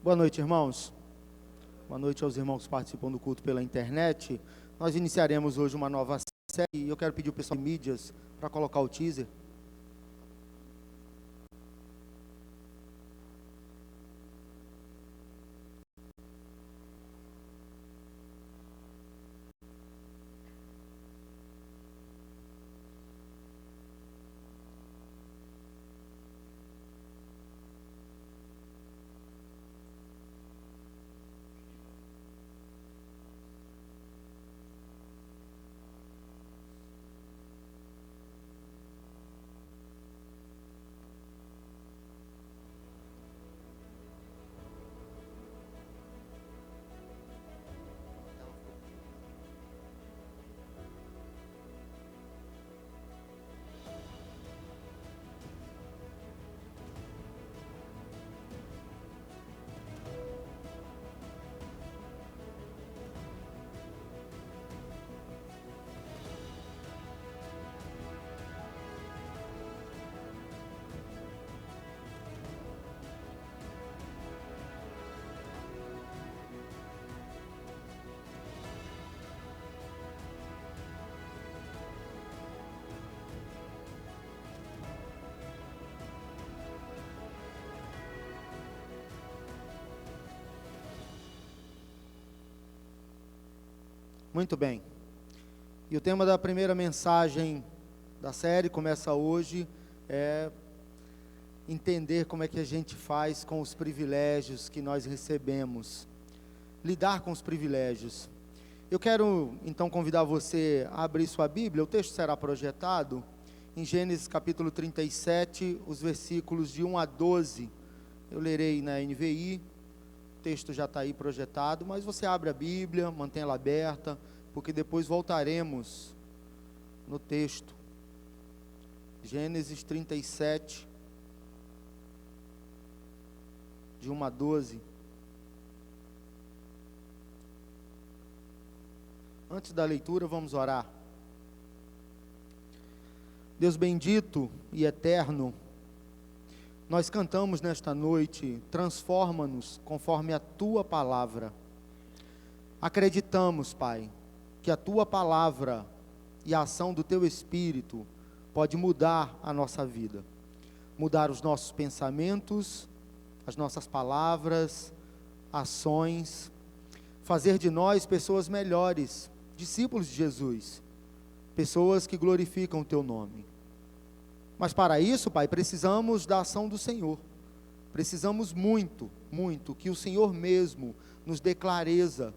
Boa noite, irmãos. Boa noite aos irmãos que participam do culto pela internet. Nós iniciaremos hoje uma nova série e eu quero pedir o pessoal de mídias para colocar o teaser. Muito bem. E o tema da primeira mensagem da série, começa hoje, é entender como é que a gente faz com os privilégios que nós recebemos. Lidar com os privilégios. Eu quero, então, convidar você a abrir sua Bíblia. O texto será projetado em Gênesis capítulo 37, os versículos de 1 a 12. Eu lerei na NVI. O texto já está aí projetado, mas você abre a Bíblia, mantém ela aberta, porque depois voltaremos no texto. Gênesis 37, de 1 a 12. Antes da leitura, vamos orar. Deus bendito e eterno, nós cantamos nesta noite, transforma-nos conforme a Tua palavra. Acreditamos, Pai, que a Tua palavra e a ação do Teu Espírito pode mudar a nossa vida. Mudar os nossos pensamentos, as nossas palavras, ações. Fazer de nós pessoas melhores, discípulos de Jesus. Pessoas que glorificam o Teu nome. Mas para isso, Pai, precisamos da ação do Senhor. Precisamos muito, muito, que o Senhor mesmo nos dê clareza,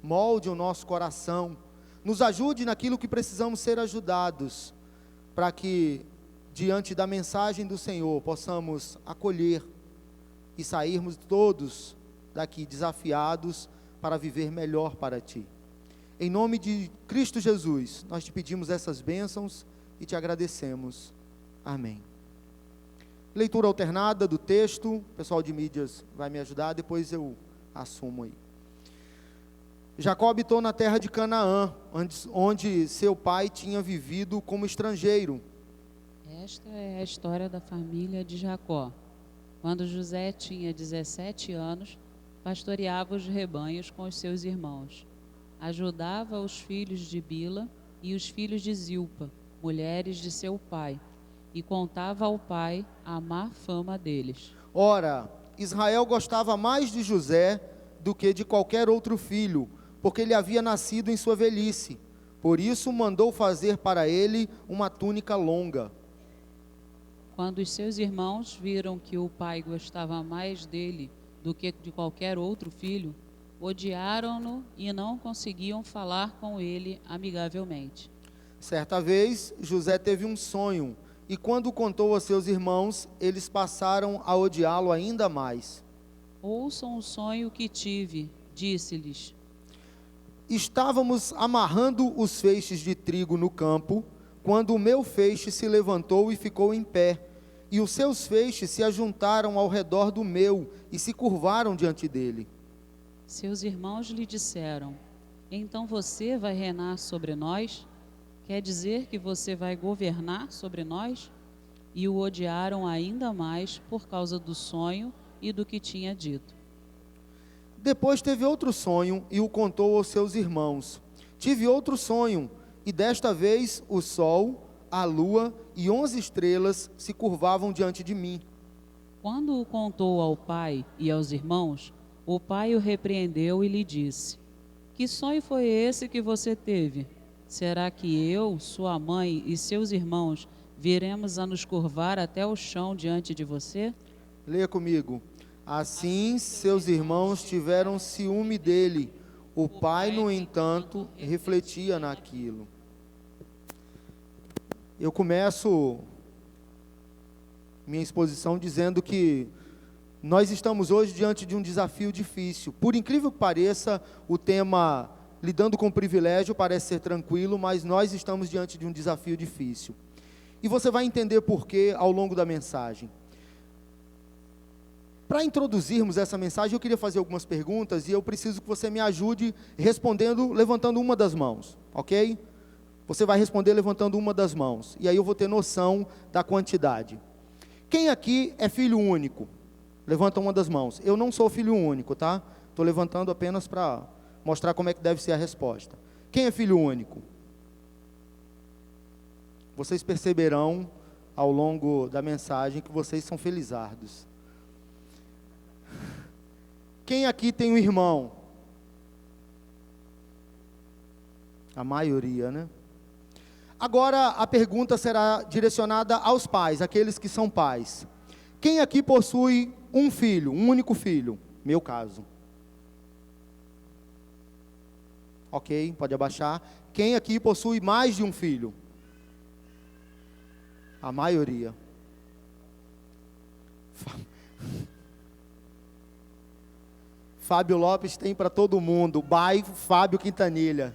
molde o nosso coração, nos ajude naquilo que precisamos ser ajudados, para que, diante da mensagem do Senhor, possamos acolher e sairmos todos daqui desafiados para viver melhor para Ti. Em nome de Cristo Jesus, nós Te pedimos essas bênçãos e Te agradecemos. Amém. Leitura alternada do texto. O pessoal de mídias vai me ajudar, depois eu assumo aí. Jacó habitou na terra de Canaã, onde seu pai tinha vivido como estrangeiro. Esta é a história da família de Jacó. Quando José tinha 17 anos, pastoreava os rebanhos com os seus irmãos. Ajudava os filhos de Bila e os filhos de Zilpa, mulheres de seu pai, e contava ao pai a má fama deles. Ora, Israel gostava mais de José do que de qualquer outro filho, porque ele havia nascido em sua velhice. Por isso mandou fazer para ele uma túnica longa. Quando os seus irmãos viram que o pai gostava mais dele do que de qualquer outro filho, odiaram-no e não conseguiam falar com ele amigavelmente. Certa vez, José teve um sonho, e quando contou a seus irmãos, eles passaram a odiá-lo ainda mais. Ouçam o sonho que tive, disse-lhes. Estávamos amarrando os feixes de trigo no campo, quando o meu feixe se levantou e ficou em pé, e os seus feixes se ajuntaram ao redor do meu e se curvaram diante dele. Seus irmãos lhe disseram: então você vai reinar sobre nós? Quer dizer que você vai governar sobre nós? E o odiaram ainda mais por causa do sonho e do que tinha dito. Depois teve outro sonho e o contou aos seus irmãos. Tive outro sonho, e desta vez o sol, a lua e 11 estrelas se curvavam diante de mim. Quando o contou ao pai e aos irmãos, o pai o repreendeu e lhe disse: Que sonho foi esse que você teve? Será que eu, sua mãe e seus irmãos viremos a nos curvar até o chão diante de você? Leia comigo. Assim seus irmãos tiveram ciúme dele. O pai, no entanto, refletia naquilo. Eu começo minha exposição dizendo que nós estamos hoje diante de um desafio difícil. Por incrível que pareça, o tema lidando com privilégio parece ser tranquilo, mas nós estamos diante de um desafio difícil. E você vai entender por quê ao longo da mensagem. Para introduzirmos essa mensagem, eu queria fazer algumas perguntas e eu preciso que você me ajude respondendo, levantando uma das mãos, ok? Você vai responder levantando uma das mãos, e aí eu vou ter noção da quantidade. Quem aqui é filho único? Levanta uma das mãos. Eu não sou filho único, tá? Estou levantando apenas para mostrar como é que deve ser a resposta. Quem é filho único? Vocês perceberão ao longo da mensagem que vocês são felizardos. Quem aqui tem um irmão? A maioria, né? Agora a pergunta será direcionada aos pais, aqueles que são pais. Quem aqui possui um filho, um único filho? Meu caso. Ok, pode abaixar. Quem aqui possui mais de um filho? A maioria. Fábio Lopes tem para todo mundo. By Fábio Quintanilha.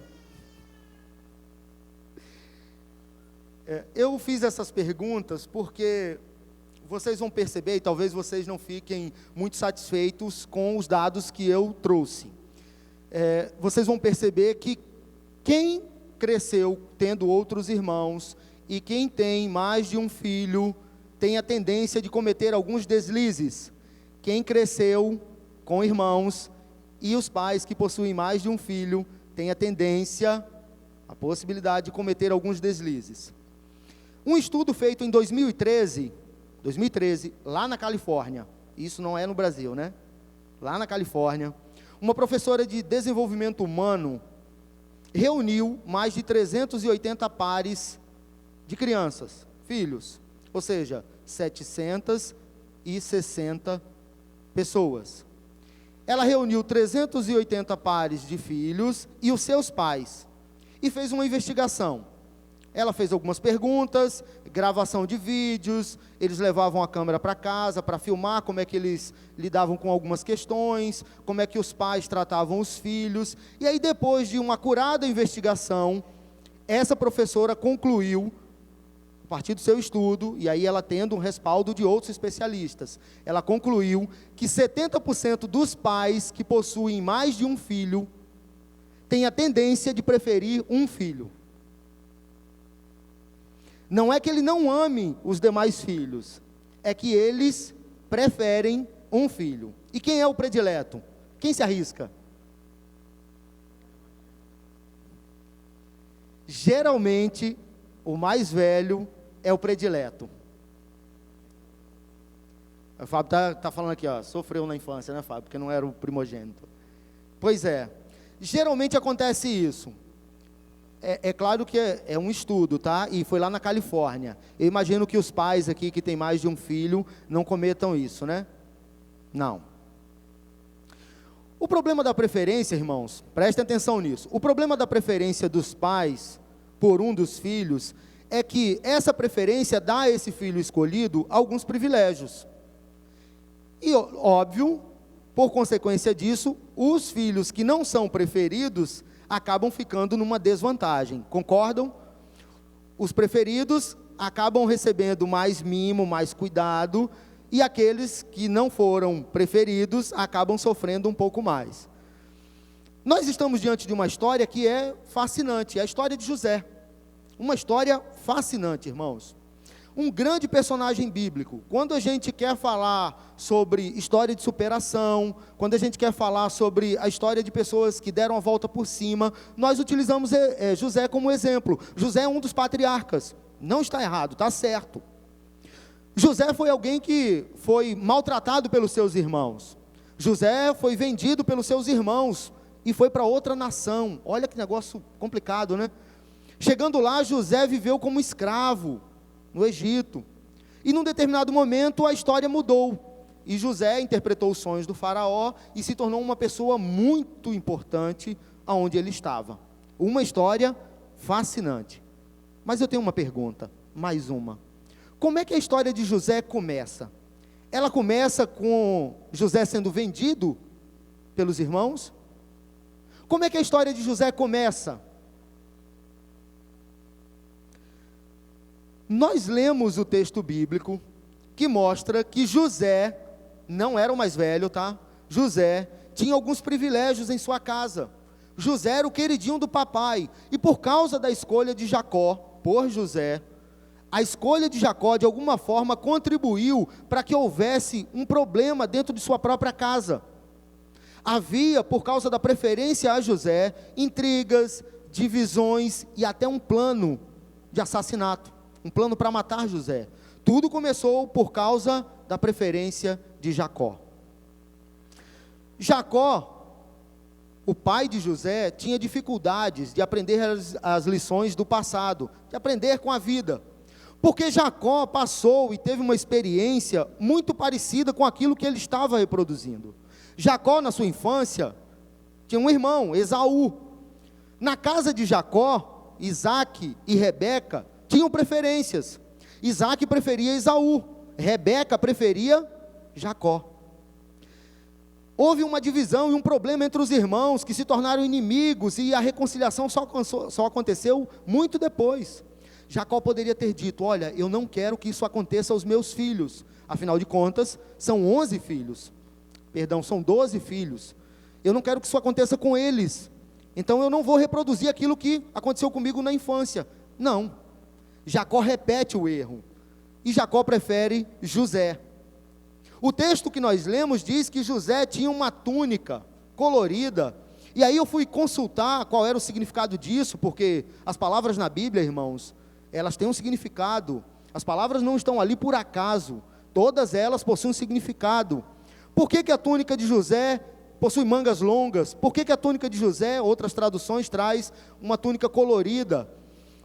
Eu fiz essas perguntas porque vocês vão perceber, e talvez vocês não fiquem muito satisfeitos com os dados que eu trouxe. Vocês vão perceber que quem cresceu tendo outros irmãos e quem tem mais de um filho tem a tendência de cometer alguns deslizes. Quem cresceu com irmãos e os pais que possuem mais de um filho têm a tendência, a possibilidade de cometer alguns deslizes. Um estudo feito em 2013, lá na Califórnia, isso não é no Brasil, né? Lá na Califórnia, uma professora de desenvolvimento humano reuniu mais de 380 pares de crianças, filhos, ou seja, 760 pessoas. Ela reuniu 380 pares de filhos e os seus pais, e fez uma investigação. Ela fez algumas perguntas, gravação de vídeos, eles levavam a câmera para casa para filmar como é que eles lidavam com algumas questões, como é que os pais tratavam os filhos, e aí depois de uma acurada investigação, essa professora concluiu, a partir do seu estudo, e aí ela tendo um respaldo de outros especialistas, ela concluiu que 70% dos pais que possuem mais de um filho, têm a tendência de preferir um filho. Não é que ele não ame os demais filhos, é que eles preferem um filho. E quem é o predileto? Quem se arrisca? Geralmente, o mais velho é o predileto. O Fábio está falando aqui, ó, sofreu na infância, né, Fábio? Porque não era o primogênito. Pois é, geralmente acontece isso. É claro que é um estudo, tá? E foi lá na Califórnia. Eu imagino que os pais aqui que têm mais de um filho não cometam isso, né? Não. O problema da preferência, irmãos, prestem atenção nisso. O problema da preferência dos pais por um dos filhos é que essa preferência dá a esse filho escolhido alguns privilégios. E, óbvio, por consequência disso, os filhos que não são preferidos acabam ficando numa desvantagem, concordam? Os preferidos acabam recebendo mais mimo, mais cuidado, e aqueles que não foram preferidos acabam sofrendo um pouco mais. Nós estamos diante de uma história que é fascinante, é a história de José. Uma história fascinante, irmãos. um grande personagem bíblico. Quando a gente quer falar sobre história de superação, quando a gente quer falar sobre a história de pessoas que deram a volta por cima, nós utilizamos José como exemplo. José é um dos patriarcas. Não está errado, está certo. José foi alguém que foi maltratado pelos seus irmãos. José foi vendido pelos seus irmãos e foi para outra nação. Olha que negócio complicado, né? Chegando lá, José viveu como escravo no Egito. E num determinado momento a história mudou. E José interpretou os sonhos do faraó e se tornou uma pessoa muito importante aonde ele estava. Uma história fascinante. Mas eu tenho uma pergunta, mais uma. Como é que a história de José começa? Ela começa com José sendo vendido pelos irmãos? Como é que a história de José começa? Nós lemos o texto bíblico que mostra que José não era o mais velho, tá? José tinha alguns privilégios em sua casa. José era o queridinho do papai. E por causa da escolha de Jacó por José, a escolha de Jacó de alguma forma contribuiu para que houvesse um problema dentro de sua própria casa. Havia, por causa da preferência a José, intrigas, divisões e até um plano de assassinato. Um plano para matar José. Tudo começou por causa da preferência de Jacó. Jacó, o pai de José, tinha dificuldades de aprender as lições do passado, de aprender com a vida. Porque Jacó passou e teve uma experiência muito parecida com aquilo que ele estava reproduzindo. Jacó, na sua infância, tinha um irmão, Esaú. Na casa de Jacó, Isaac e Rebeca tinham preferências. Isaac preferia Esaú, Rebeca preferia Jacó. Houve uma divisão e um problema entre os irmãos que se tornaram inimigos e a reconciliação só aconteceu muito depois. Jacó poderia ter dito: olha, eu não quero que isso aconteça aos meus filhos. Afinal de contas, são 11 filhos. Perdão, são 12 filhos. Eu não quero que isso aconteça com eles. Então eu não vou reproduzir aquilo que aconteceu comigo na infância. Não. Jacó repete o erro. E Jacó prefere José. O texto que nós lemos diz que José tinha uma túnica colorida. E aí eu fui consultar qual era o significado disso, porque as palavras na Bíblia, irmãos, elas têm um significado. As palavras não estão ali por acaso. Todas elas possuem um significado. Por que a túnica de José possui mangas longas? Por que a túnica de José, outras traduções, traz uma túnica colorida?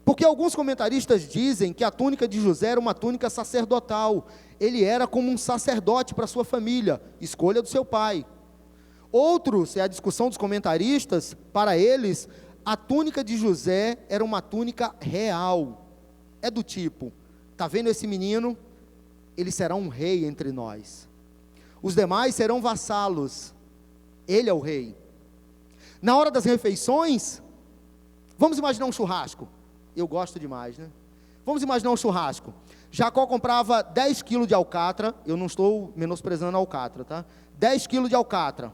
Porque alguns comentaristas dizem que a túnica de José era uma túnica sacerdotal. Ele era como um sacerdote para sua família, escolha do seu pai. Outros, é a discussão dos comentaristas, para eles, a túnica de José era uma túnica real. É do tipo, está vendo esse menino? Ele será um rei entre nós. Os demais serão vassalos. Ele é o rei. Na hora das refeições, vamos imaginar um churrasco. Eu gosto demais, né? Vamos imaginar um churrasco. Jacó comprava 10 quilos de alcatra. Eu não estou menosprezando a alcatra, tá? 10 quilos de alcatra.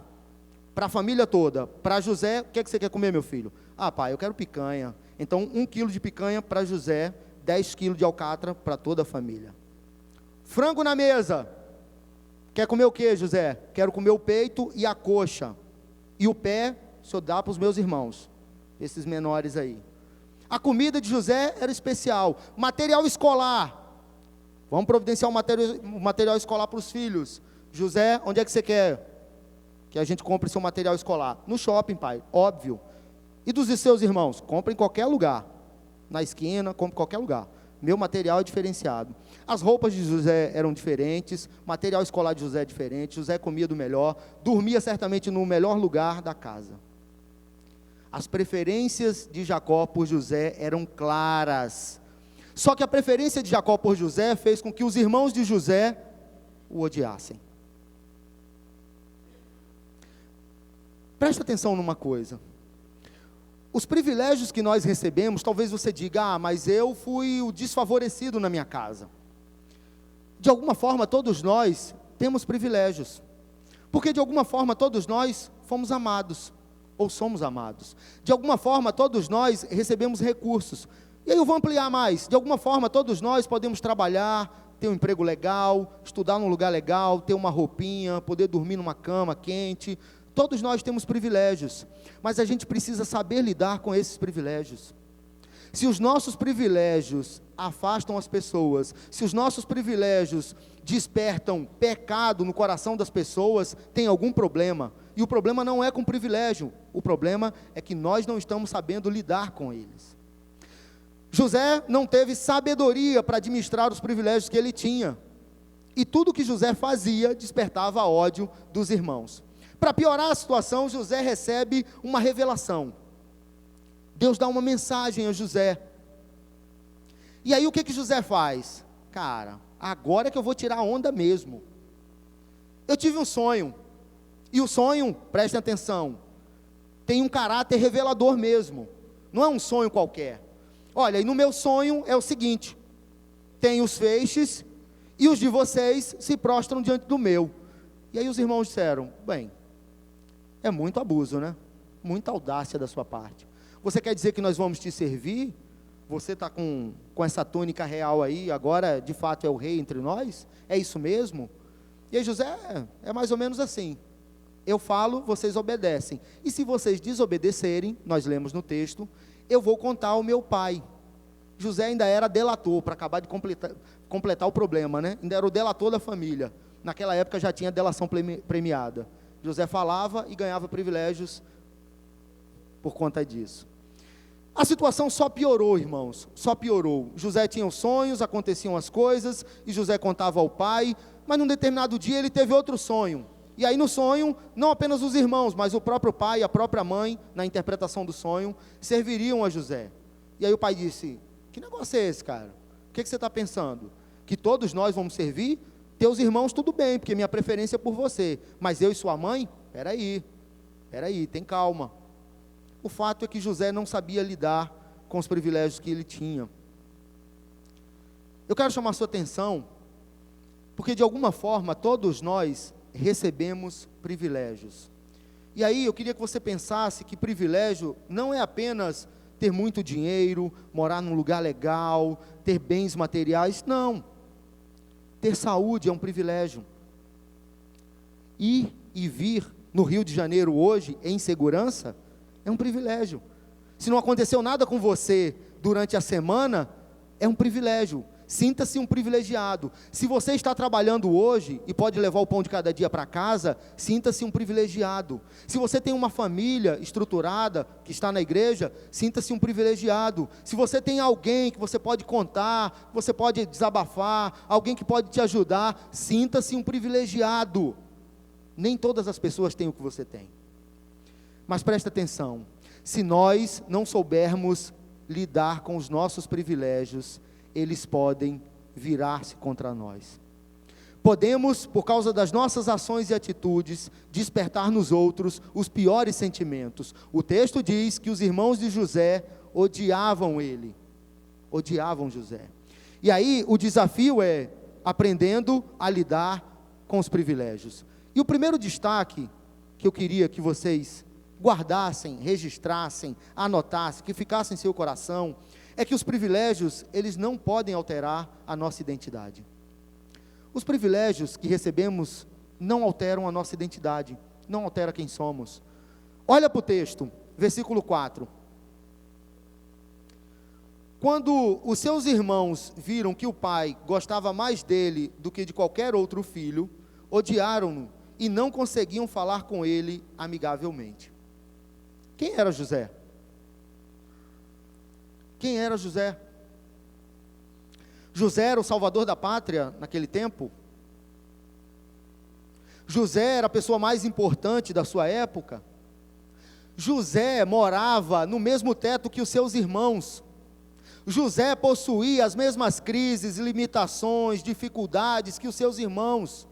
Para a família toda. Para José, o que você quer comer, meu filho? Ah, pai, eu quero picanha. Então, 1 quilo de picanha para José. 10 quilos de alcatra para toda a família. Frango na mesa. Quer comer o que, José? Quero comer o peito e a coxa. E o pé, o senhor dá para os meus irmãos. Esses menores aí. A comida de José era especial. Material escolar. Vamos providenciar um material escolar para os filhos. José, onde é que você quer que a gente compre seu material escolar? No shopping, pai, óbvio. E dos seus irmãos? Compre em qualquer lugar. Na esquina, compre em qualquer lugar. Meu material é diferenciado. As roupas de José eram diferentes. O material escolar de José é diferente. José comia do melhor. Dormia certamente no melhor lugar da casa. As preferências de Jacó por José eram claras. Só que a preferência de Jacó por José fez com que os irmãos de José o odiassem. Presta atenção numa coisa. Os privilégios que nós recebemos, talvez você diga: mas eu fui o desfavorecido na minha casa. De alguma forma, todos nós temos privilégios. Porque de alguma forma, todos nós fomos amados. Ou somos amados. De alguma forma, todos nós recebemos recursos. E aí eu vou ampliar mais. De alguma forma, todos nós podemos trabalhar, ter um emprego legal, estudar num lugar legal, ter uma roupinha, poder dormir numa cama quente. Todos nós temos privilégios, mas a gente precisa saber lidar com esses privilégios. Se os nossos privilégios afastam as pessoas, se os nossos privilégios despertam pecado no coração das pessoas, tem algum problema. E o problema não é com o privilégio, o problema é que nós não estamos sabendo lidar com eles. José não teve sabedoria para administrar os privilégios que ele tinha. E tudo que José fazia despertava ódio dos irmãos. Para piorar a situação, José recebe uma revelação. Deus dá uma mensagem a José. E aí o que José faz? Cara, agora é que eu vou tirar a onda mesmo. Eu tive um sonho. E o sonho, prestem atenção, tem um caráter revelador mesmo. Não é um sonho qualquer. Olha, e no meu sonho é o seguinte: tem os feixes e os de vocês se prostram diante do meu. E aí os irmãos disseram: bem, é muito abuso, né? Muita audácia da sua parte. Você quer dizer que nós vamos te servir? Você está com essa túnica real aí, agora de fato é o rei entre nós? É isso mesmo? E aí José, é mais ou menos assim. Eu falo, vocês obedecem. E se vocês desobedecerem, nós lemos no texto, eu vou contar ao meu pai. José ainda era delator, para acabar de completar o problema, né? Ainda era o delator da família. Naquela época já tinha delação premiada. José falava e ganhava privilégios por conta disso. A situação só piorou, irmãos, só piorou. José tinha os sonhos, aconteciam as coisas, e José contava ao pai, mas num determinado dia ele teve outro sonho. E aí no sonho, não apenas os irmãos, mas o próprio pai e a própria mãe, na interpretação do sonho, serviriam a José. E aí o pai disse: que negócio é esse, cara? O que você está pensando? Que todos nós vamos servir? Teus irmãos tudo bem, porque minha preferência é por você, mas eu e sua mãe? Peraí, tem calma. O fato é que José não sabia lidar com os privilégios que ele tinha. Eu quero chamar a sua atenção, porque de alguma forma todos nós recebemos privilégios. E aí eu queria que você pensasse que privilégio não é apenas ter muito dinheiro, morar num lugar legal, ter bens materiais, não. Ter saúde é um privilégio. Ir e vir no Rio de Janeiro hoje em segurança é um privilégio. Se não aconteceu nada com você durante a semana, é um privilégio. Sinta-se um privilegiado. Se você está trabalhando hoje e pode levar o pão de cada dia para casa, sinta-se um privilegiado. Se você tem uma família estruturada, que está na igreja, sinta-se um privilegiado. Se você tem alguém que você pode contar, você pode desabafar, alguém que pode te ajudar, sinta-se um privilegiado. Nem todas as pessoas têm o que você tem. Mas presta atenção, se nós não soubermos lidar com os nossos privilégios, eles podem virar-se contra nós. Podemos, por causa das nossas ações e atitudes, despertar nos outros os piores sentimentos. O texto diz que os irmãos de José odiavam ele, odiavam José. E aí o desafio é aprendendo a lidar com os privilégios. E o primeiro destaque que eu queria que vocês guardassem, registrassem, anotassem, que ficasse em seu coração, é que os privilégios, eles não podem alterar a nossa identidade. Os privilégios que recebemos não alteram a nossa identidade, não altera quem somos. Olha para o texto, versículo 4. Quando os seus irmãos viram que o pai gostava mais dele do que de qualquer outro filho, odiaram-no e não conseguiam falar com ele amigavelmente. Quem era José? Quem era José? José era o salvador da pátria naquele tempo? José era a pessoa mais importante da sua época? José morava no mesmo teto que os seus irmãos. José possuía as mesmas crises, limitações, dificuldades que os seus irmãos.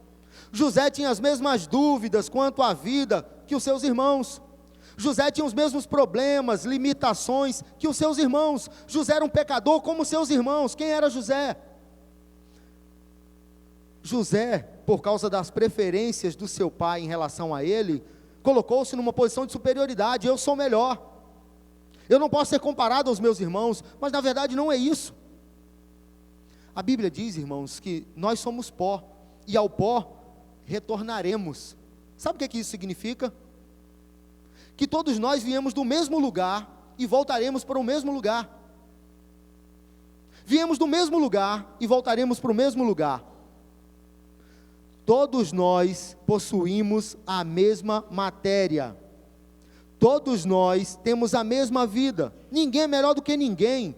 José tinha as mesmas dúvidas quanto à vida que os seus irmãos. José tinha os mesmos problemas, limitações que os seus irmãos. José era um pecador como os seus irmãos. Quem era José? José, por causa das preferências do seu pai em relação a ele, colocou-se numa posição de superioridade. Eu sou melhor. Eu não posso ser comparado aos meus irmãos, mas na verdade não é isso. A Bíblia diz, irmãos, que nós somos pó, e ao pó retornaremos. Sabe o que isso significa? Que todos nós viemos do mesmo lugar e voltaremos para o mesmo lugar. Viemos do mesmo lugar e voltaremos para o mesmo lugar. Todos nós possuímos a mesma matéria. Todos nós temos a mesma vida. Ninguém é melhor do que ninguém.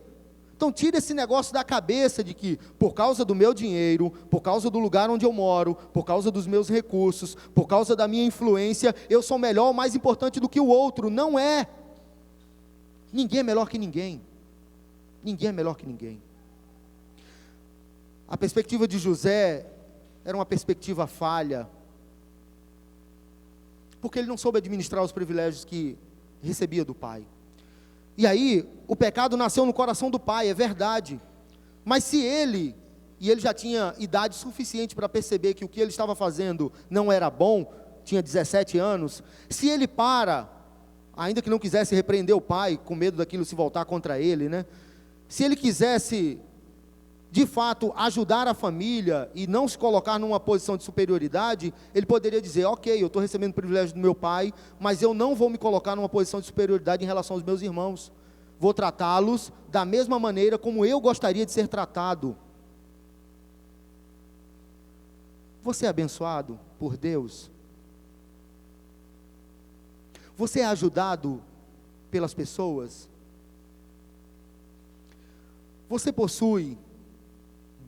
Então tira esse negócio da cabeça de que por causa do meu dinheiro, por causa do lugar onde eu moro, por causa dos meus recursos, por causa da minha influência, eu sou melhor ou mais importante do que o outro. Não é. Ninguém é melhor que ninguém. Ninguém é melhor que ninguém. A perspectiva de José era uma perspectiva falha, porque ele não soube administrar os privilégios que recebia do pai. E aí, o pecado nasceu no coração do pai, é verdade. Mas se ele já tinha idade suficiente para perceber que o que ele estava fazendo não era bom, tinha 17 anos, se ele ainda que não quisesse repreender o pai, com medo daquilo se voltar contra ele, né? Se ele quisesse, de fato, ajudar a família e não se colocar numa posição de superioridade, ele poderia dizer, ok, eu estou recebendo o privilégio do meu pai, mas eu não vou me colocar numa posição de superioridade em relação aos meus irmãos. Vou tratá-los da mesma maneira como eu gostaria de ser tratado. Você é abençoado por Deus? Você é ajudado pelas pessoas? Você possui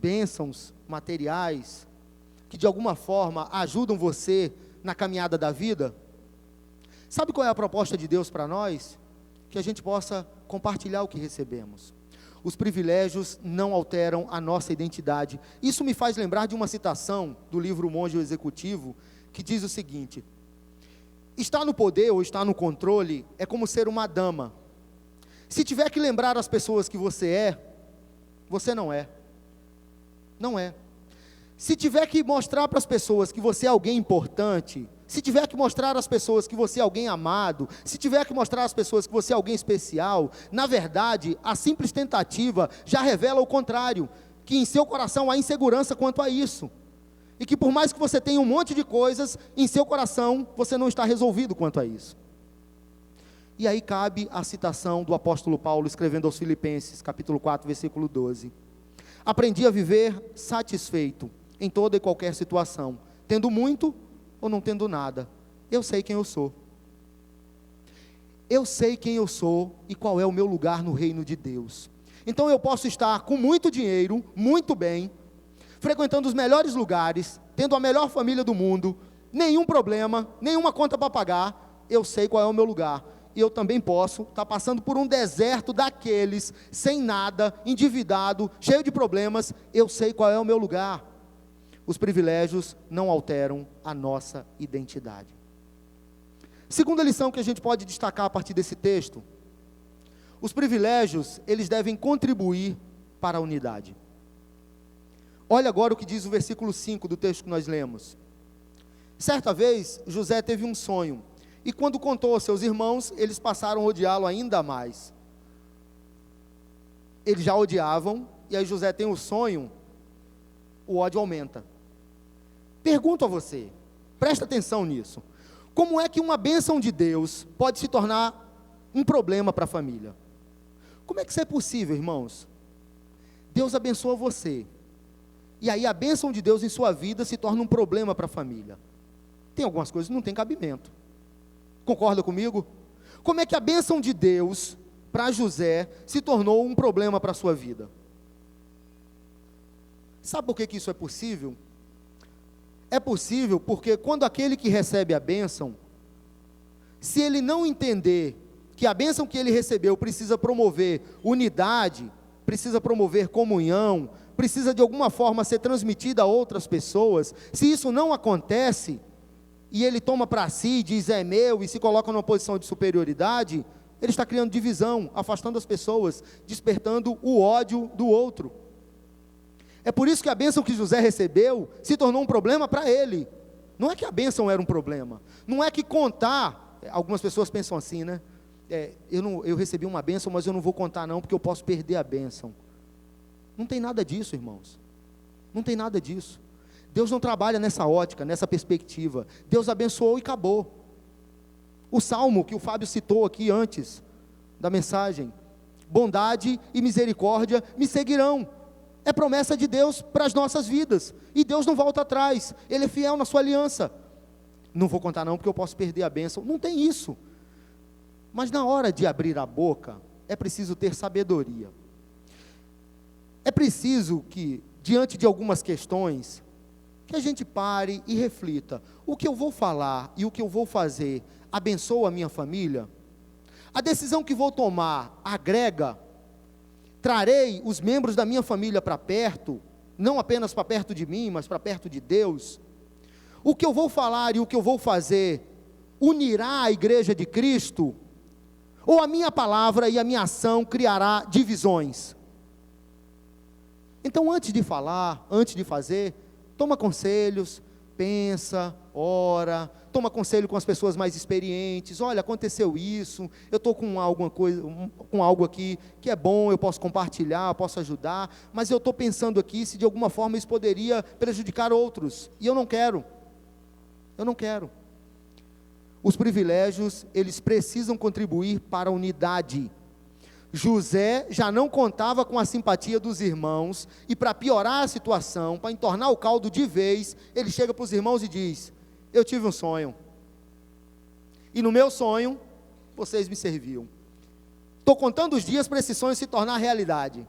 bênçãos materiais que de alguma forma ajudam você na caminhada da vida? Sabe qual é a proposta de Deus para nós? Que a gente possa compartilhar o que recebemos. Os privilégios não alteram a nossa identidade. Isso me faz lembrar de uma citação do livro O Monge Executivo, que diz o seguinte: estar no poder ou estar no controle é como ser uma dama. Se tiver que lembrar as pessoas que você não é. Não é. Se tiver que mostrar para as pessoas que você é alguém importante, se tiver que mostrar às pessoas que você é alguém amado, se tiver que mostrar às pessoas que você é alguém especial, na verdade, a simples tentativa já revela o contrário, que em seu coração há insegurança quanto a isso, e que por mais que você tenha um monte de coisas, em seu coração você não está resolvido quanto a isso. E aí cabe a citação do apóstolo Paulo escrevendo aos Filipenses, capítulo 4, versículo 12. Aprendi a viver satisfeito em toda e qualquer situação, tendo muito ou não tendo nada. Eu sei quem eu sou. Eu sei quem eu sou e qual é o meu lugar no reino de Deus. Então eu posso estar com muito dinheiro, muito bem, frequentando os melhores lugares, tendo a melhor família do mundo, nenhum problema, nenhuma conta para pagar. Eu sei qual é o meu lugar. E eu também posso estar passando por um deserto daqueles, sem nada, endividado, cheio de problemas. Eu sei qual é o meu lugar. Os privilégios não alteram a nossa identidade. Segunda lição que a gente pode destacar a partir desse texto: os privilégios, eles devem contribuir para a unidade. Olha agora o que diz o versículo 5 do texto que nós lemos. Certa vez, José teve um sonho, e quando contou aos seus irmãos, eles passaram a odiá-lo ainda mais. Eles já odiavam, e aí José tem o sonho, o ódio aumenta. Pergunto a você, presta atenção nisso: como é que uma bênção de Deus pode se tornar um problema para a família? Como é que isso é possível, irmãos? Deus abençoa você, e aí a bênção de Deus em sua vida se torna um problema para a família. Tem algumas coisas que não tem cabimento. Concorda comigo? Como é que a bênção de Deus para José se tornou um problema para a sua vida? Sabe por que isso é possível? É possível porque quando aquele que recebe a bênção, se ele não entender que a bênção que ele recebeu precisa promover unidade, precisa promover comunhão, precisa de alguma forma ser transmitida a outras pessoas, se isso não acontece, e ele toma para si, diz é meu, e se coloca numa posição de superioridade, ele está criando divisão, afastando as pessoas, despertando o ódio do outro. É por isso que a bênção que José recebeu se tornou um problema para ele. Não é que a bênção era um problema, não é que contar, algumas pessoas pensam assim, né? eu recebi uma bênção, mas eu não vou contar não, porque eu posso perder a bênção. Não tem nada disso, irmãos. Não tem nada disso. Deus não trabalha nessa ótica, nessa perspectiva. Deus abençoou e acabou. O salmo que o Fábio citou aqui antes da mensagem: bondade e misericórdia me seguirão. É promessa de Deus para as nossas vidas. E Deus não volta atrás. Ele é fiel na sua aliança. Não vou contar não, porque eu posso perder a bênção. Não tem isso. Mas na hora de abrir a boca, é preciso ter sabedoria. É preciso que, diante de algumas questões, que a gente pare e reflita: o que eu vou falar e o que eu vou fazer abençoa a minha família? A decisão que vou tomar agrega? Trarei os membros da minha família para perto, não apenas para perto de mim, mas para perto de Deus? O que eu vou falar e o que eu vou fazer unirá a igreja de Cristo? Ou a minha palavra e a minha ação criará divisões? Então, antes de falar, antes de fazer, toma conselhos, pensa, ora, toma conselho com as pessoas mais experientes. Olha, aconteceu isso, eu estou com algo aqui que é bom, eu posso compartilhar, eu posso ajudar, mas eu estou pensando aqui se de alguma forma isso poderia prejudicar outros, e eu não quero. Os privilégios, eles precisam contribuir para a unidade. José já não contava com a simpatia dos irmãos, e para piorar a situação, para entornar o caldo de vez, ele chega para os irmãos e diz: eu tive um sonho, e no meu sonho, vocês me serviam. Estou contando os dias para esse sonho se tornar realidade.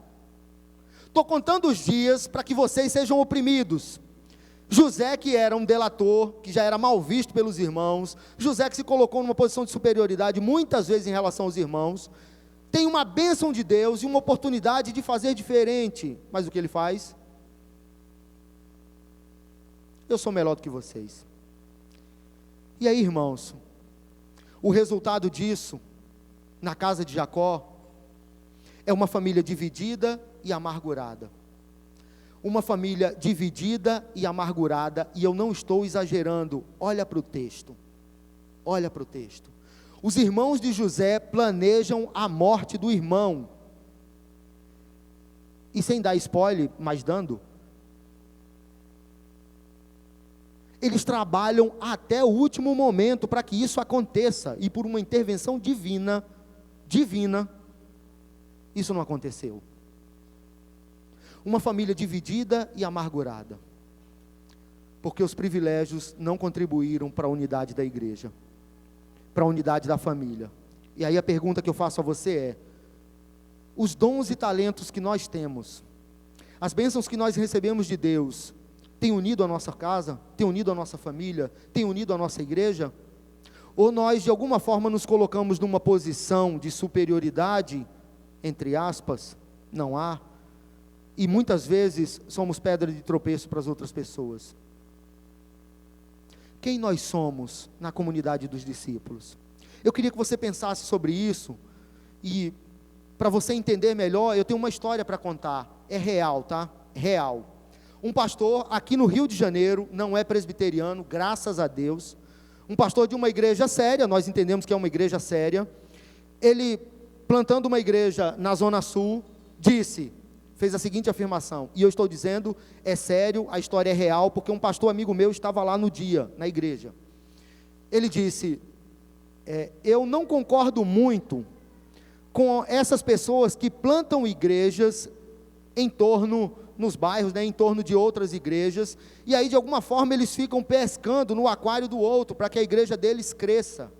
Estou contando os dias para que vocês sejam oprimidos. José, que era um delator, que já era mal visto pelos irmãos, José que se colocou numa posição de superioridade muitas vezes em relação aos irmãos, tem uma bênção de Deus e uma oportunidade de fazer diferente, mas o que ele faz? Eu sou melhor do que vocês. E aí, irmãos, o resultado disso, na casa de Jacó, é uma família dividida e amargurada. Uma família dividida e amargurada, e eu não estou exagerando. Olha para o texto. Os irmãos de José planejam a morte do irmão. E sem dar spoiler, mas dando, eles trabalham até o último momento para que isso aconteça, e por uma intervenção divina, isso não aconteceu. Uma família dividida e amargurada, porque os privilégios não contribuíram para a unidade da igreja, para a unidade da família. E aí a pergunta que eu faço a você é: os dons e talentos que nós temos, as bênçãos que nós recebemos de Deus, tem unido a nossa casa, tem unido a nossa família, tem unido a nossa igreja? Ou nós de alguma forma nos colocamos numa posição de superioridade, entre aspas, não há, e muitas vezes somos pedra de tropeço para as outras pessoas? Quem nós somos na comunidade dos discípulos? Eu queria que você pensasse sobre isso, e para você entender melhor, eu tenho uma história para contar. É real, tá? Real. Um pastor aqui no Rio de Janeiro, não é presbiteriano, graças a Deus, um pastor de uma igreja séria, nós entendemos que é uma igreja séria, ele, plantando uma igreja na Zona Sul, fez a seguinte afirmação, e eu estou dizendo, é sério, a história é real, porque um pastor amigo meu estava lá no dia, na igreja. Ele disse: eu não concordo muito com essas pessoas que plantam igrejas nos bairros, em torno de outras igrejas, e aí de alguma forma eles ficam pescando no aquário do outro, para que a igreja deles cresça.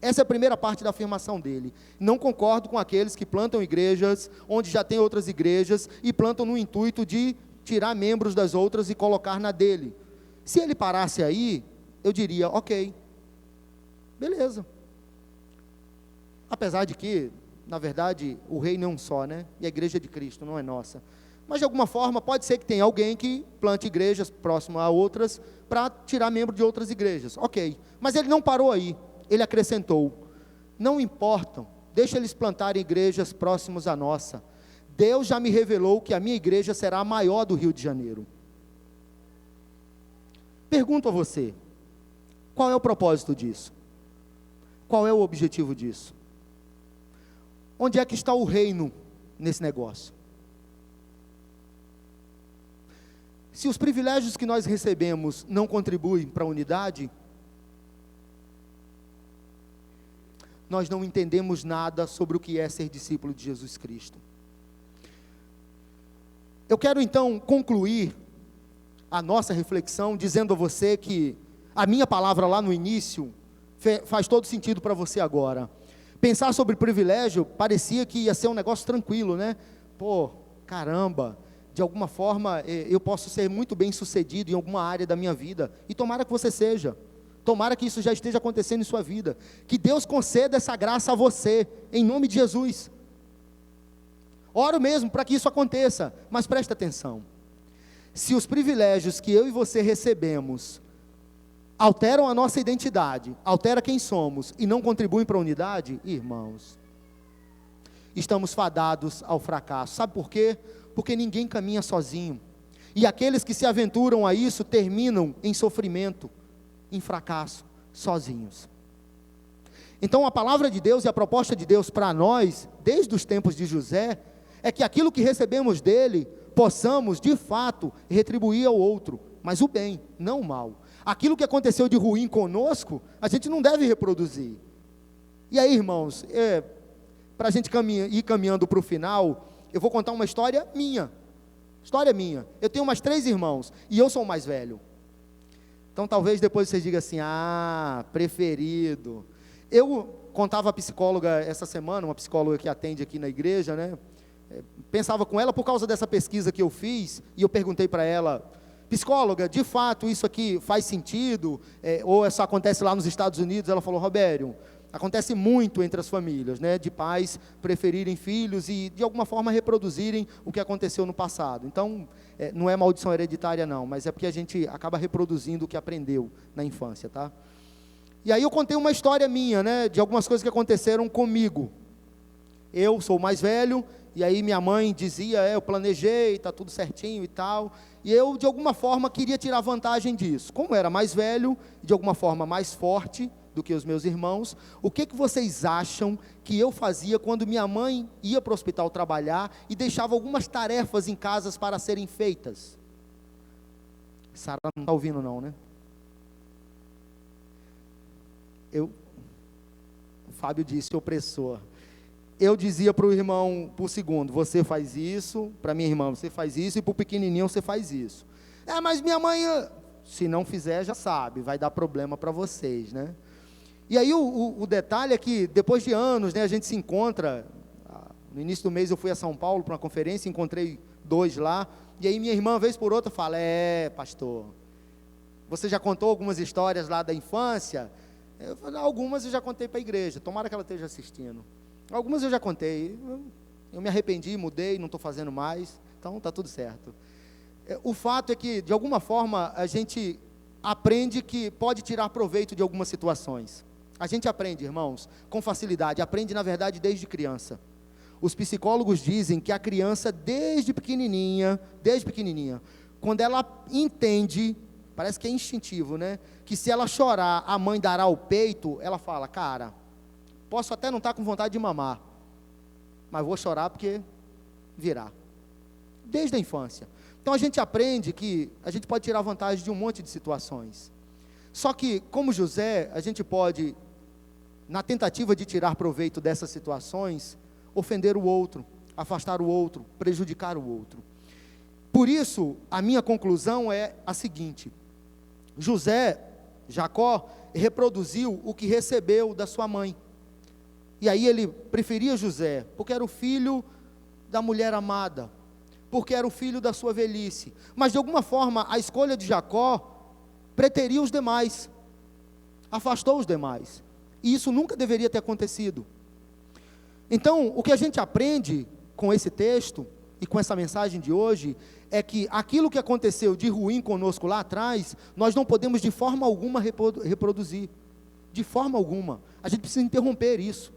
Essa é a primeira parte da afirmação dele. Não concordo com aqueles que plantam igrejas, onde já tem outras igrejas, e plantam no intuito de tirar membros das outras e colocar na dele. Se ele parasse aí, eu diria: ok, beleza. Apesar de que, na verdade, o reino é um só, né? E a igreja é de Cristo, não é nossa. Mas de alguma forma, pode ser que tenha alguém que plante igrejas próximas a outras, para tirar membro de outras igrejas. Ok, mas ele não parou aí. Ele acrescentou: não importam, deixa eles plantarem igrejas próximas à nossa. Deus já me revelou que a minha igreja será a maior do Rio de Janeiro. Pergunto a você, qual é o propósito disso? Qual é o objetivo disso? Onde é que está o reino nesse negócio? Se os privilégios que nós recebemos não contribuem para a unidade, nós não entendemos nada sobre o que é ser discípulo de Jesus Cristo. Eu quero então concluir a nossa reflexão dizendo a você que a minha palavra lá no início faz todo sentido para você agora. Pensar sobre privilégio parecia que ia ser um negócio tranquilo, né? Pô, caramba, de alguma forma eu posso ser muito bem sucedido em alguma área da minha vida, e tomara que você seja, tomara que isso já esteja acontecendo em sua vida, que Deus conceda essa graça a você, em nome de Jesus. Oro mesmo para que isso aconteça, mas presta atenção, se os privilégios que eu e você recebemos alteram a nossa identidade, altera quem somos e não contribuem para a unidade, irmãos, estamos fadados ao fracasso. Sabe por quê? Porque ninguém caminha sozinho, e aqueles que se aventuram a isso terminam em sofrimento, em fracasso, sozinhos. Então a palavra de Deus e a proposta de Deus para nós, desde os tempos de José, é que aquilo que recebemos dele, possamos de fato retribuir ao outro, mas o bem, não o mal. Aquilo que aconteceu de ruim conosco, a gente não deve reproduzir. E aí, irmãos, para a gente ir caminhando para o final, eu vou contar uma história minha. Eu tenho mais 3 irmãos, e eu sou o mais velho. Então talvez depois vocês digam assim, preferido. Eu contava a psicóloga essa semana, uma psicóloga que atende aqui na igreja, né? Pensava com ela por causa dessa pesquisa que eu fiz, e eu perguntei para ela, psicóloga, de fato isso aqui faz sentido, ou isso acontece lá nos Estados Unidos? Ela falou, Robério, acontece muito entre as famílias, né, de pais preferirem filhos e de alguma forma reproduzirem o que aconteceu no passado. Então, não é maldição hereditária não, mas é porque a gente acaba reproduzindo o que aprendeu na infância, tá? E aí eu contei uma história minha, né, de algumas coisas que aconteceram comigo. Eu sou o mais velho, e aí minha mãe dizia, eu planejei, está tudo certinho e tal, e eu de alguma forma queria tirar vantagem disso. Como eu era mais velho, de alguma forma mais forte do que os meus irmãos, o que vocês acham que eu fazia quando minha mãe ia para o hospital trabalhar e deixava algumas tarefas em casa para serem feitas? Sara não está ouvindo não, né? O Fábio disse, opressor. Eu dizia para o irmão, para o segundo, você faz isso, para minha irmã você faz isso, e para o pequenininho você faz isso. Mas minha mãe, se não fizer já sabe, vai dar problema para vocês, né? E aí o detalhe é que depois de anos, né, a gente se encontra, no início do mês eu fui a São Paulo para uma conferência, encontrei 2 lá, e aí minha irmã, vez por outra, fala, pastor, você já contou algumas histórias lá da infância? Eu falo, algumas eu já contei para a igreja, tomara que ela esteja assistindo. Algumas eu já contei, eu me arrependi, mudei, não estou fazendo mais, então está tudo certo. O fato é que, de alguma forma, a gente aprende que pode tirar proveito de algumas situações. A gente aprende, irmãos, com facilidade, aprende na verdade desde criança. Os psicólogos dizem que a criança desde pequenininha, quando ela entende, parece que é instintivo, né? Que se ela chorar, a mãe dará o peito, ela fala, cara, posso até não estar com vontade de mamar, mas vou chorar porque virá. Desde a infância. Então a gente aprende que a gente pode tirar vantagem de um monte de situações. Só que, como José, a gente pode, na tentativa de tirar proveito dessas situações, ofender o outro, afastar o outro, prejudicar o outro. Por isso, a minha conclusão é a seguinte: Jacó reproduziu o que recebeu da sua mãe. E aí ele preferia José, porque era o filho da mulher amada, porque era o filho da sua velhice. Mas de alguma forma, a escolha de Jacó preteria os demais, afastou os demais. E isso nunca deveria ter acontecido. Então, o que a gente aprende com esse texto e com essa mensagem de hoje é que aquilo que aconteceu de ruim conosco lá atrás, nós não podemos de forma alguma reproduzir. De forma alguma. A gente precisa interromper isso.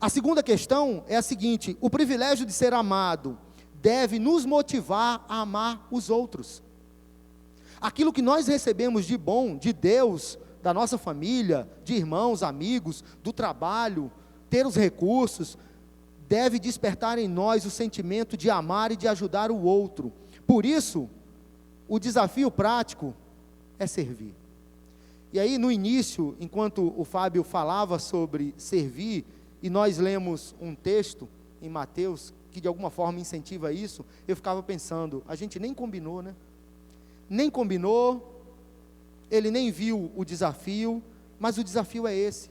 A segunda questão é a seguinte: o privilégio de ser amado deve nos motivar a amar os outros. Aquilo que nós recebemos de bom, de Deus, da nossa família, de irmãos, amigos, do trabalho, ter os recursos, deve despertar em nós o sentimento de amar e de ajudar o outro. Por isso, o desafio prático é servir. E aí, no início, enquanto o Fábio falava sobre servir, e nós lemos um texto em Mateus, que de alguma forma incentiva isso, eu ficava pensando, a gente nem combinou, né? Nem combinou, ele nem viu o desafio, mas o desafio é esse.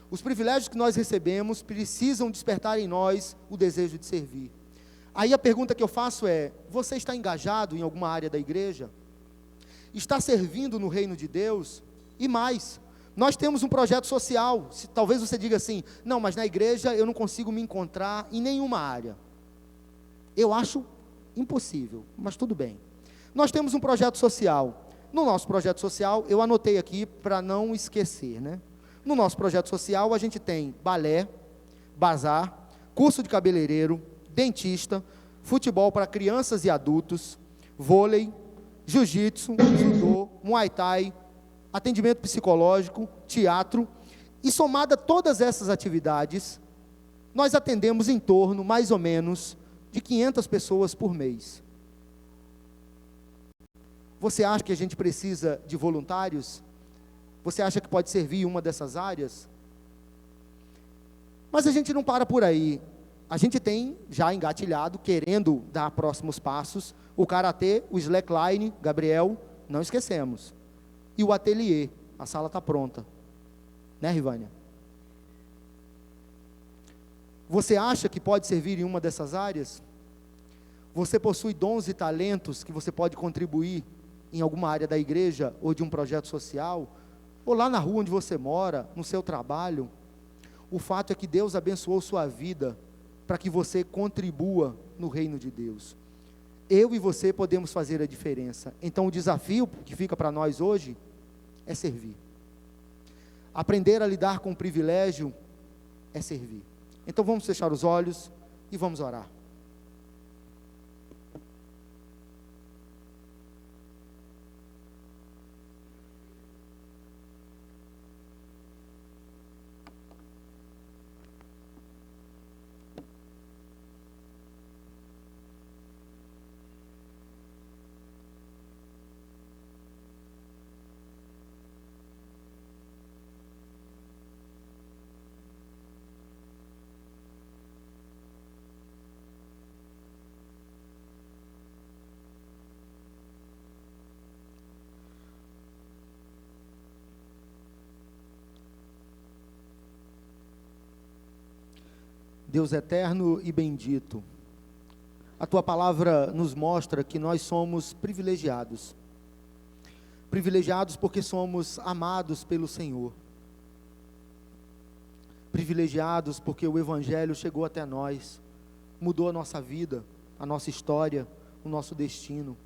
Os privilégios que nós recebemos precisam despertar em nós o desejo de servir. Aí a pergunta que eu faço é, você está engajado em alguma área da igreja? Está servindo no reino de Deus? E mais, nós temos um projeto social. Talvez você diga assim, não, mas na igreja eu não consigo me encontrar em nenhuma área. Eu acho impossível, mas tudo bem. Nós temos um projeto social. No nosso projeto social, eu anotei aqui para não esquecer, né? No nosso projeto social, a gente tem balé, bazar, curso de cabeleireiro, dentista, futebol para crianças e adultos, vôlei, jiu-jitsu, judô, muay thai, atendimento psicológico, teatro, e somada todas essas atividades, nós atendemos em torno, mais ou menos, de 500 pessoas por mês. Você acha que a gente precisa de voluntários? Você acha que pode servir em uma dessas áreas? Mas a gente não para por aí. A gente tem já engatilhado, querendo dar próximos passos, o karatê, o slackline, Gabriel, não esquecemos. E o ateliê, a sala está pronta. Né, Rivânia? Você acha que pode servir em uma dessas áreas? Você possui dons e talentos que você pode contribuir em alguma área da igreja ou de um projeto social? Ou lá na rua onde você mora, no seu trabalho? O fato é que Deus abençoou sua vida para que você contribua no reino de Deus. Eu e você podemos fazer a diferença. Então o desafio que fica para nós hoje é servir. Aprender a lidar com o privilégio é servir. Então vamos fechar os olhos e vamos orar. Deus eterno e bendito, a Tua palavra nos mostra que nós somos privilegiados. Privilegiados porque somos amados pelo Senhor. Privilegiados porque o Evangelho chegou até nós, mudou a nossa vida, a nossa história, o nosso destino.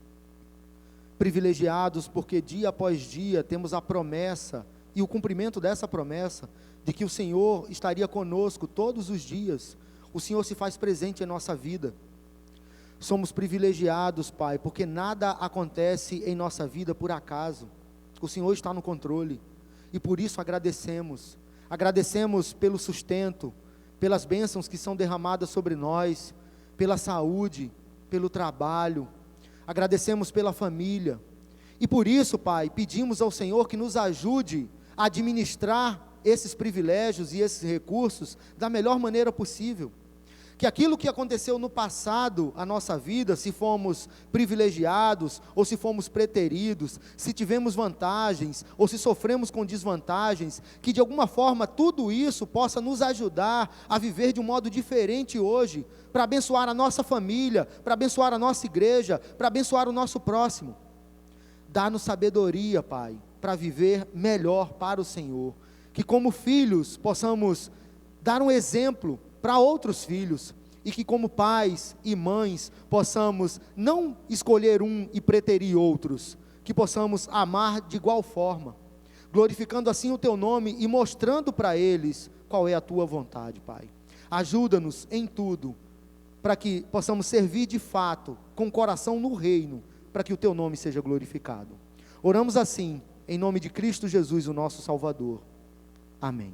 Privilegiados porque dia após dia temos a promessa e o cumprimento dessa promessa de que o Senhor estaria conosco todos os dias. O Senhor se faz presente em nossa vida. Somos privilegiados, Pai, porque nada acontece em nossa vida por acaso. O Senhor está no controle e por isso agradecemos. Agradecemos pelo sustento, pelas bênçãos que são derramadas sobre nós, pela saúde, pelo trabalho. Agradecemos pela família. E por isso, Pai, pedimos ao Senhor que nos ajude a administrar esses privilégios e esses recursos da melhor maneira possível. Que aquilo que aconteceu no passado, a nossa vida, se fomos privilegiados ou se fomos preteridos, se tivemos vantagens ou se sofremos com desvantagens, que de alguma forma tudo isso possa nos ajudar a viver de um modo diferente hoje, para abençoar a nossa família, para abençoar a nossa igreja, para abençoar o nosso próximo. Dá-nos sabedoria, Pai, para viver melhor para o Senhor. Que como filhos possamos dar um exemplo para outros filhos, e que como pais e mães possamos não escolher um e preterir outros, que possamos amar de igual forma, glorificando assim o Teu nome e mostrando para eles qual é a Tua vontade, Pai. Ajuda-nos em tudo, para que possamos servir de fato, com o coração no reino, para que o Teu nome seja glorificado. Oramos assim, Em nome de Cristo Jesus, o nosso Salvador. Amém.